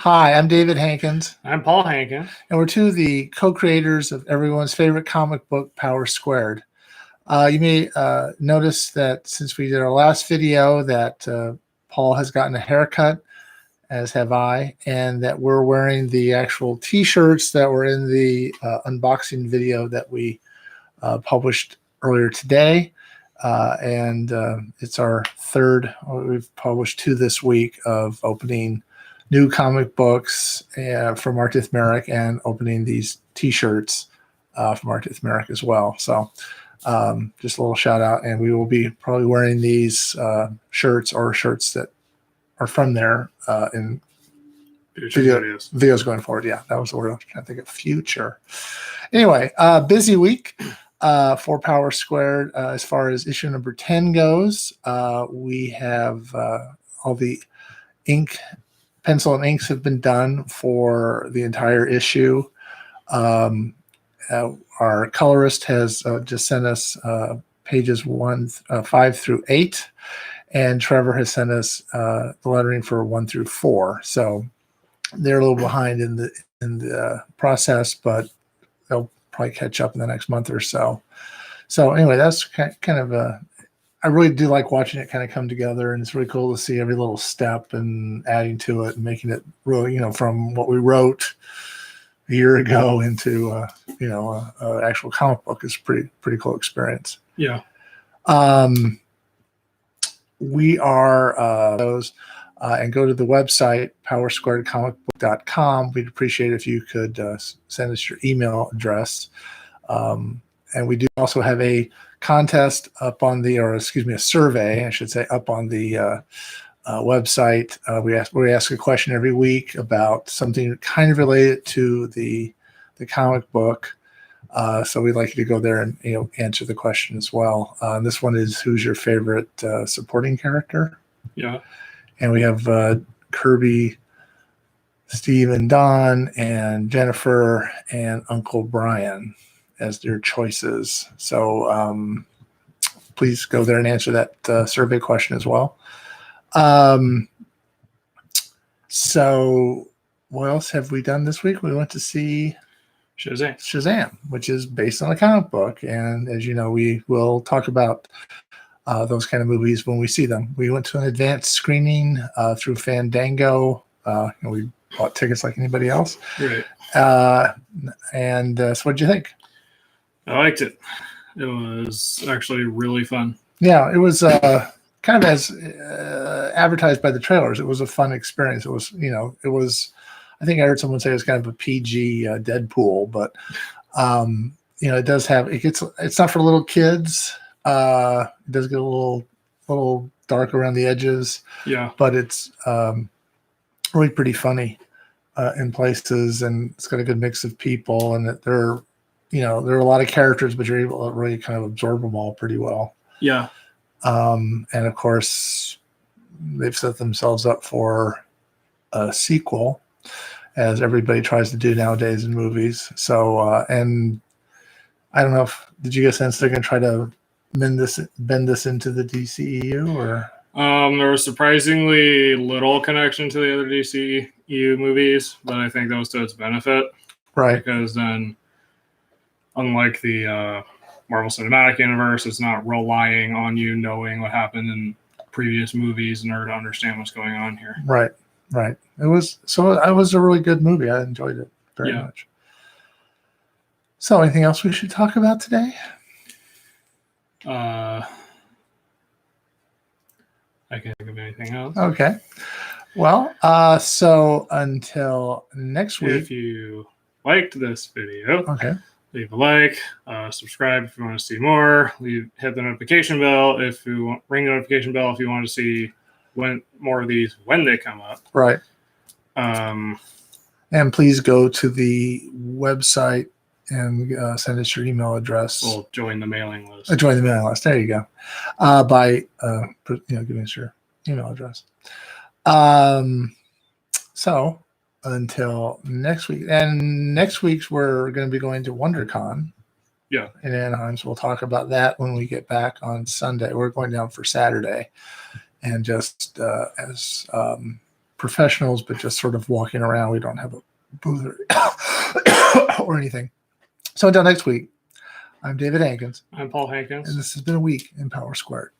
Hi, I'm David Hankins, I'm Paul Hankins. and we're two of the co-creators of everyone's favorite comic book, Power Squared. You may notice that since we did our last video that Paul has gotten a haircut, as have I, and that we're wearing the actual t-shirts that were in the unboxing video that we published earlier today. And it's our third, we've published two this week of opening new comic books from Artith Merrick and opening these t-shirts from Artith Merrick as well. So just a little shout out, and we will be probably wearing these shirts or shirts that are from there in videos going forward. Yeah, that was the word I was trying to think of, future. Anyway, busy week for Power Squared. As far as issue number 10 goes, we have all the pencil and inks have been done for the entire issue. Our colorist has just sent us pages 5 through 8, and Trevor has sent us the lettering for 1 through 4. So they're a little behind in the process, but they'll probably catch up in the next month or so. So anyway, that's kind of I really do like watching it kind of come together, and it's really cool to see every little step and adding to it and making it really, from what we wrote a year ago into, actual comic book is pretty cool experience. Yeah. We are those and go to the website powersquaredcomicbook.com. We'd appreciate it if you could send us your email address. And we do also have a contest up on a survey, I should say, up on the website. We ask a question every week about something kind of related to the comic book. So we'd like you to go there and answer the question as well. This one is, who's your favorite supporting character? Yeah. And we have Kirby, Steve and Don, and Jennifer and Uncle Brian as their choices. So please go there and answer that survey question as well. So what else have we done this week? We went to see Shazam, which is based on a comic book. And as you know, we will talk about those kind of movies when we see them. We went to an advanced screening through Fandango. We bought tickets like anybody else. Right. And so what did you think? I liked it. It was actually really fun. Yeah, it was kind of as advertised by the trailers. It was a fun experience. It was, I think I heard someone say it was kind of a PG Deadpool, but it does have, it's not for little kids. It does get a little dark around the edges. Yeah. But it's really pretty funny in places, and it's got a good mix of people, and that there are a lot of characters, but you're able to really kind of absorb them all pretty well. Yeah. And of course, they've set themselves up for a sequel, as everybody tries to do nowadays in movies. So, and I don't know did you get a sense they're going to try to bend this into the DCEU, or? There was surprisingly little connection to the other DCEU movies, but I think that was to its benefit. Right. Because then, unlike the Marvel Cinematic Universe, it's not relying on you knowing what happened in previous movies in order to understand what's going on here. Right. It was a really good movie. I enjoyed it very much. So anything else we should talk about today? I can't think of anything else. Okay. Well, so until next week. If you liked this video, okay, leave a like, subscribe if you want to see more. Hit the notification bell ring the notification bell if you want to see more of these when they come up. Right. And please go to the website and send us your email address. We'll join the mailing list. Join the mailing list. There you go. By giving us your email address. So until next week, and next week's we're going to be going to WonderCon. Yeah. In Anaheim, so we'll talk about that when we get back on Sunday. We're going down for Saturday, and just as professionals, but just sort of walking around. We don't have a booth or anything. So until next week, I'm David Hankins. I'm Paul Hankins. And this has been a week in Power Squared.